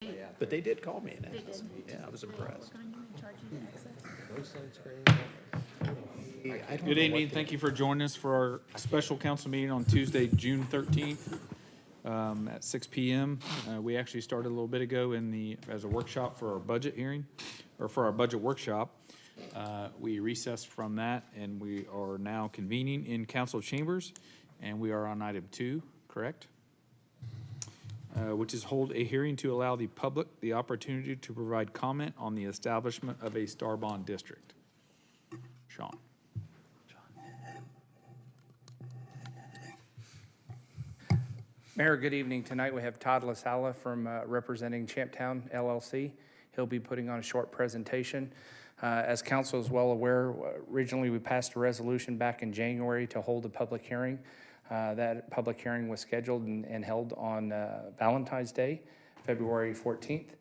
But they did call me and ask. Yeah, I was impressed. Good evening. Thank you for joining us for our special council meeting on Tuesday, June 13th at 6 p.m. We actually started a little bit ago as a workshop for our budget hearing, or for our budget workshop. We recessed from that, and we are now convening in council chambers, and we are on item 2, correct? Which is hold a hearing to allow the public the opportunity to provide comment on the establishment of a star bond district. Sean. Mayor, good evening. Tonight we have Todd LaSala from representing Champtown LLC. He'll be putting on a short presentation. As council is well aware, originally we passed a resolution back in January to hold a public hearing. That public hearing was scheduled and held on Valentine's Day, February 14th.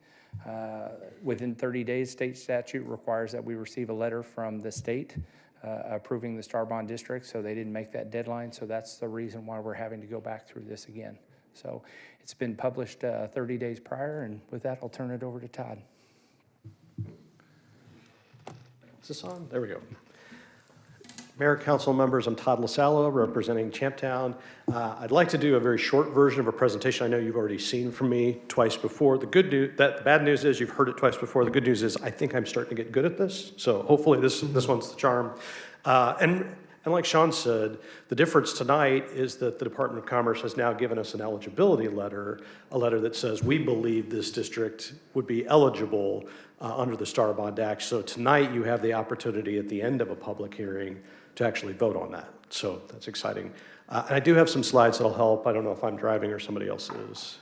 Within 30 days, state statute requires that we receive a letter from the state approving the star bond district, so they didn't make that deadline, so that's the reason why we're having to go back through this again. So it's been published 30 days prior, and with that, I'll turn it over to Todd. Is this on? There we go. Mayor, council members, I'm Todd LaSala, representing Champtown. I'd like to do a very short version of a presentation I know you've already seen from me twice before. The bad news is you've heard it twice before. The good news is I think I'm starting to get good at this. So hopefully this one's the charm. And like Sean said, the difference tonight is that the Department of Commerce has now given us an eligibility letter, a letter that says we believe this district would be eligible under the Star Bond Act. So tonight you have the opportunity at the end of a public hearing to actually vote on that. So that's exciting. And I do have some slides that'll help. I don't know if I'm driving or somebody else is.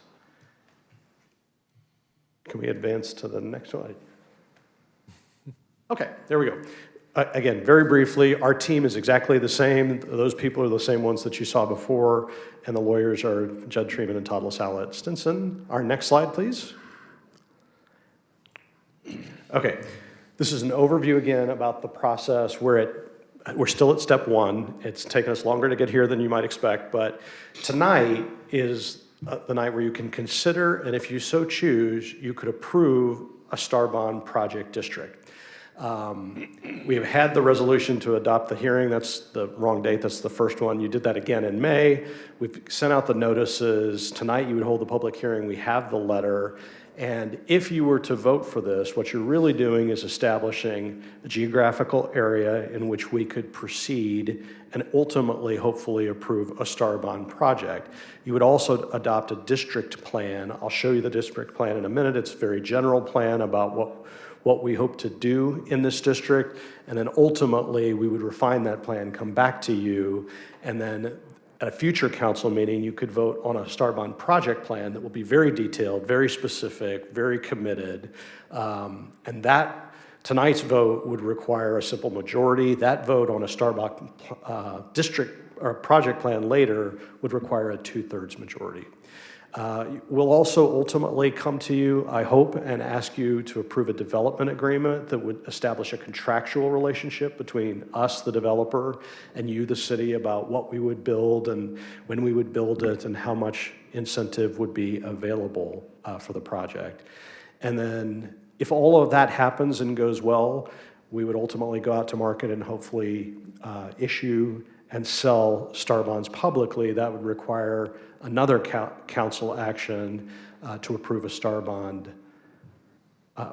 Can we advance to the next slide? Okay, there we go. Again, very briefly, our team is exactly the same. Those people are the same ones that you saw before, and the lawyers are Judd Treeman and Todd LaSala at Stinson. Our next slide, please. Okay, this is an overview again about the process. We're still at step 1. It's taken us longer to get here than you might expect, but tonight is the night where you can consider, and if you so choose, you could approve a star bond project district. We have had the resolution to adopt the hearing. That's the wrong date. That's the first one. You did that again in May. We've sent out the notices. Tonight you would hold the public hearing. We have the letter. And if you were to vote for this, what you're really doing is establishing a geographical area in which we could proceed and ultimately, hopefully, approve a star bond project. You would also adopt a district plan. I'll show you the district plan in a minute. It's a very general plan about what we hope to do in this district, and then ultimately we would refine that plan, come back to you, and then at a future council meeting you could vote on a star bond project plan that will be very detailed, very specific, very committed, and that tonight's vote would require a simple majority. That vote on a star bond district or project plan later would require a 2/3 majority. We'll also ultimately come to you, I hope, and ask you to approve a development agreement that would establish a contractual relationship between us, the developer, and you, the city, about what we would build and when we would build it and how much incentive would be available for the project. And then if all of that happens and goes well, we would ultimately go out to market and hopefully issue and sell star bonds publicly. That would require another council action to approve a star bond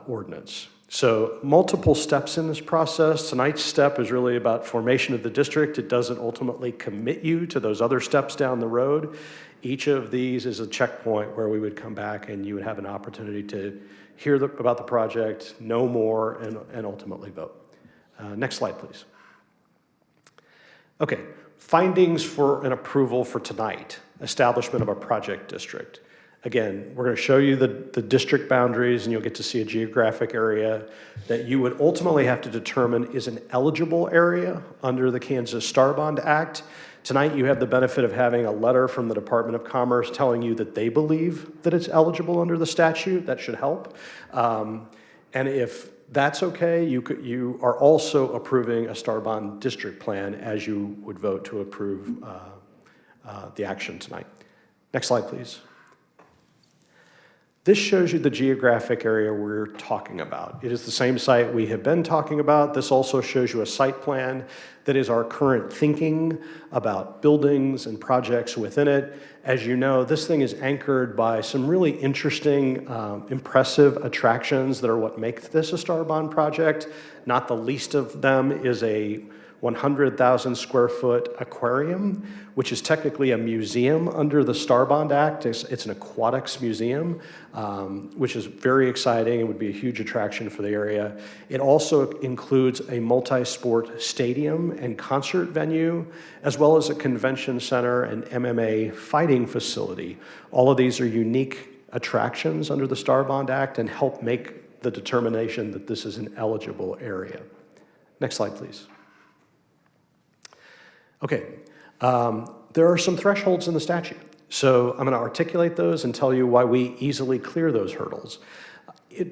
ordinance. So multiple steps in this process. Tonight's step is really about formation of the district. It doesn't ultimately commit you to those other steps down the road. Each of these is a checkpoint where we would come back and you would have an opportunity to hear about the project, know more, and ultimately vote. Next slide, please. Okay, findings for an approval for tonight, establishment of a project district. Again, we're going to show you the district boundaries, and you'll get to see a geographic area that you would ultimately have to determine is an eligible area under the Kansas Star Bond Act. Tonight you have the benefit of having a letter from the Department of Commerce telling you that they believe that it's eligible under the statute. That should help. And if that's okay, you are also approving a star bond district plan as you would vote to approve the action tonight. Next slide, please. This shows you the geographic area we're talking about. It is the same site we have been talking about. This also shows you a site plan that is our current thinking about buildings and projects within it. As you know, this thing is anchored by some really interesting, impressive attractions that are what make this a Star Bond project. Not the least of them is a 100,000 square foot aquarium, which is technically a museum under the Star Bond Act. It's an aquatics museum, which is very exciting and would be a huge attraction for the area. It also includes a multi-sport stadium and concert venue, as well as a convention center and MMA fighting facility. All of these are unique attractions under the Star Bond Act and help make the determination that this is an eligible area. Next slide, please. Okay, there are some thresholds in the statute. So I'm going to articulate those and tell you why we easily clear those hurdles.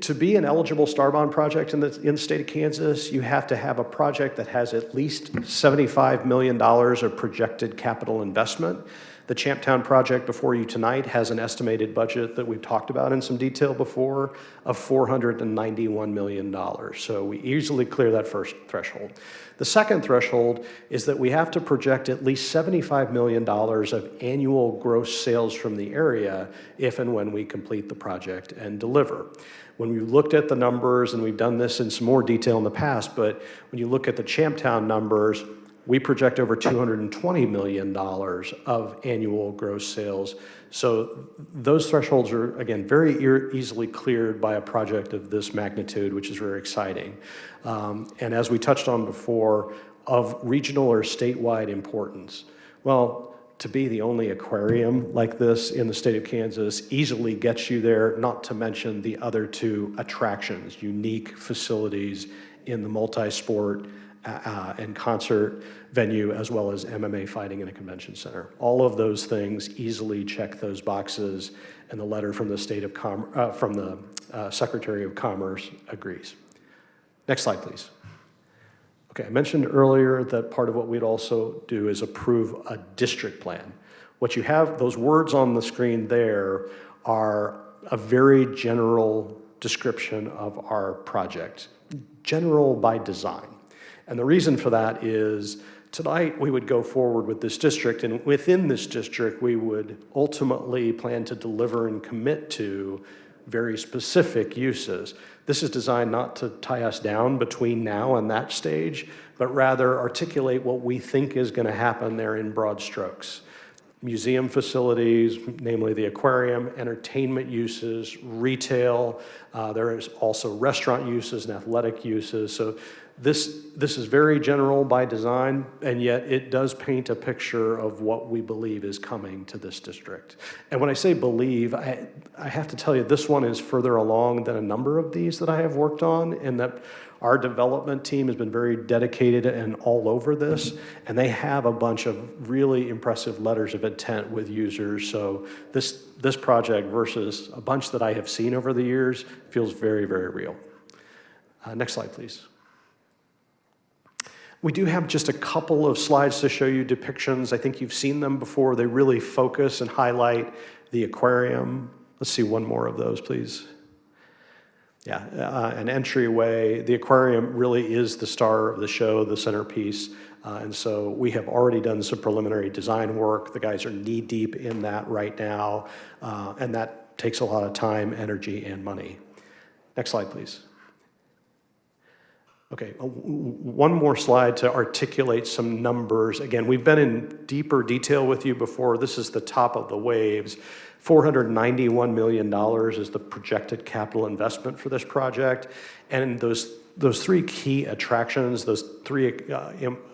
To be an eligible Star Bond project in the state of Kansas, you have to have a project that has at least $75 million of projected capital investment. The Champtown project before you tonight has an estimated budget that we've talked about in some detail before of $491 million. So we easily clear that first threshold. The second threshold is that we have to project at least $75 million of annual gross sales from the area if and when we complete the project and deliver. When we looked at the numbers, and we've done this in some more detail in the past, but when you look at the Champtown numbers, we project over $220 million of annual gross sales. So those thresholds are, again, very easily cleared by a project of this magnitude, which is very exciting. And as we touched on before, of regional or statewide importance. Well, to be the only aquarium like this in the state of Kansas easily gets you there, not to mention the other two attractions, unique facilities in the multi-sport and concert venue, as well as MMA fighting in a convention center. All of those things easily check those boxes, and the letter from the Secretary of Commerce agrees. Next slide, please. Okay, I mentioned earlier that part of what we'd also do is approve a district plan. What you have, those words on the screen there, are a very general description of our project, general by design. And the reason for that is tonight we would go forward with this district, and within this district we would ultimately plan to deliver and commit to very specific uses. This is designed not to tie us down between now and that stage, but rather articulate what we think is going to happen there in broad strokes. Museum facilities, namely the aquarium, entertainment uses, retail. There is also restaurant uses and athletic uses. So this is very general by design, and yet it does paint a picture of what we believe is coming to this district. And when I say believe, I have to tell you this one is further along than a number of these that I have worked on, and that our development team has been very dedicated and all over this, and they have a bunch of really impressive letters of intent with users. So this project versus a bunch that I have seen over the years feels very, very real. Next slide, please. We do have just a couple of slides to show you depictions. I think you've seen them before. They really focus and highlight the aquarium. Let's see one more of those, please. Yeah, an entryway. The aquarium really is the star of the show, the centerpiece. And so we have already done some preliminary design work. The guys are knee-deep in that right now. And that takes a lot of time, energy, and money. Next slide, please. Okay, one more slide to articulate some numbers. Again, we've been in deeper detail with you before. This is the top of the waves. $491 million is the projected capital investment for this project. And those three key attractions, those three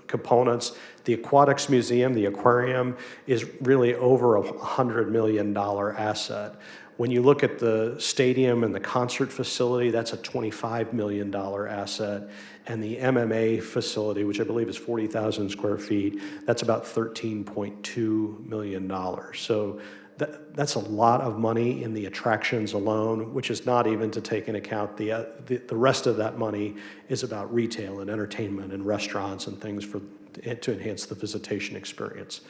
components, the aquatics museum, the aquarium, is really over a $100 million asset. When you look at the stadium and the concert facility, that's a $25 million asset. And the MMA facility, which I believe is 40,000 square feet, that's about $13.2 million. So that's a lot of money in the attractions alone, which is not even to take into account the rest of that money is about retail and entertainment and restaurants and things to enhance the visitation experience.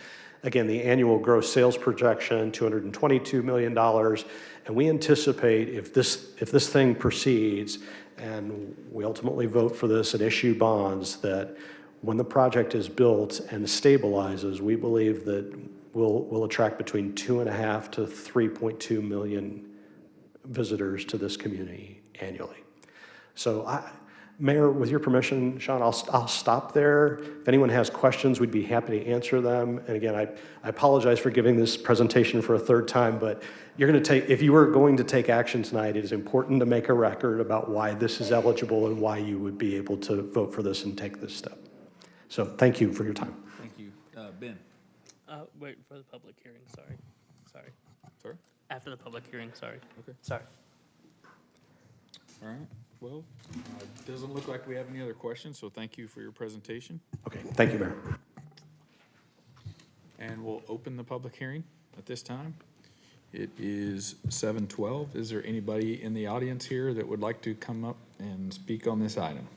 Again, the annual gross sales projection, $222 million. And we anticipate if this thing proceeds and we ultimately vote for this and issue bonds, that when the project is built and stabilizes, we believe that we'll attract between 2.5 to 3.2 million visitors to this community annually. So Mayor, with your permission, Sean, I'll stop there. If anyone has questions, we'd be happy to answer them. And again, I apologize for giving this presentation for a third time, but if you were going to take action tonight, it is important to make a record about why this is eligible and why you would be able to vote for this and take this step. So thank you for your time. Thank you. Ben? Wait for the public hearing, sorry. Sorry? After the public hearing, sorry. Okay. Sorry. All right, well, doesn't look like we have any other questions, so thank you for your presentation. Okay, thank you, Mayor. And we'll open the public hearing at this time. It is 7:12. Is there anybody in the audience here that would like to come up and speak on this item?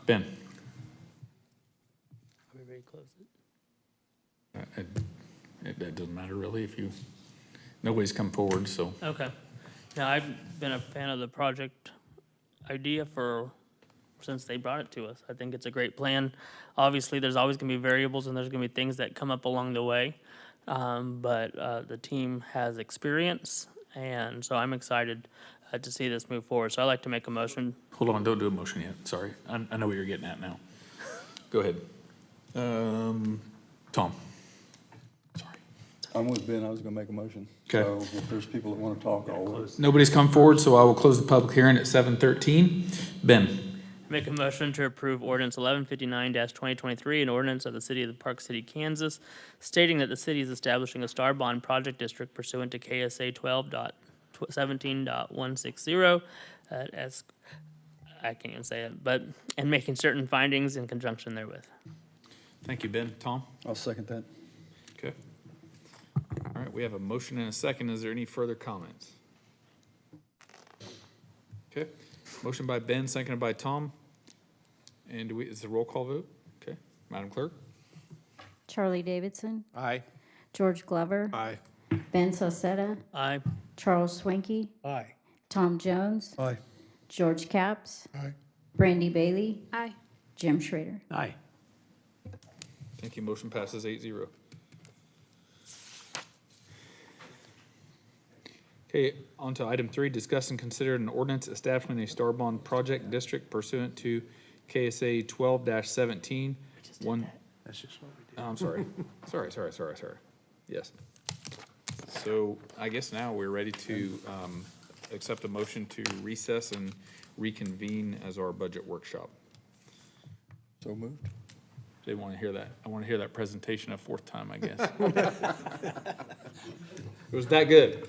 Ben? Are we ready to close it? That doesn't matter really if nobody's come forward, so. Okay. Now, I've been a fan of the project idea since they brought it to us. I think it's a great plan. Obviously, there's always gonna be variables and there's gonna be things that come up along the way. But the team has experience, and so I'm excited to see this move forward. So I'd like to make a motion. Hold on, don't do a motion yet, sorry. I know what you're getting at now. Go ahead. Tom? Sorry. I'm with Ben, I was gonna make a motion. Okay. So if there's people that wanna talk, I'll. Nobody's come forward, so I will close the public hearing at 7:13. Ben? Make a motion to approve ordinance 1159-2023, an ordinance of the city of Park City, Kansas, stating that the city is establishing a Star Bond Project District pursuant to KSA 12.17.160, as, I can't even say it, and making certain findings in conjunction therewith. Thank you, Ben. Tom? I'll second that. Okay. All right, we have a motion and a second. Is there any further comments? Okay, motion by Ben, seconded by Tom. And is the roll call vote? Okay, Madam Clerk? Charlie Davidson, Aye. George Glover, Aye. Ben Sosetta, Aye. Charles Swanky, Aye. Tom Jones, Aye. George Capps, Aye. Brandy Bailey, Aye. Jim Schrader. Aye. Thank you, motion passes 8-0. Okay, on to item 3, discuss and consider an ordinance establishing a Star Bond Project District pursuant to KSA 12-17. That's just what we did. I'm sorry. Sorry. Yes. So I guess now we're ready to accept a motion to recess and reconvene as our budget workshop. So moved. They want to hear that. I want to hear that presentation a fourth time, I guess. It was that good.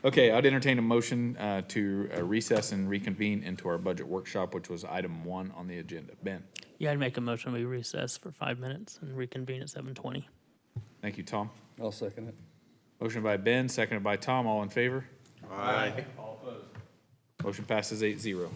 Okay, I'd entertain a motion to recess and reconvene into our budget workshop, which was item 1 on the agenda. Ben? Yeah, I'd make a motion, we recess for 5 minutes and reconvene at 7:20. Thank you, Tom. I'll second it. Motion by Ben, seconded by Tom. All in favor? Aye. Motion passes 8-0.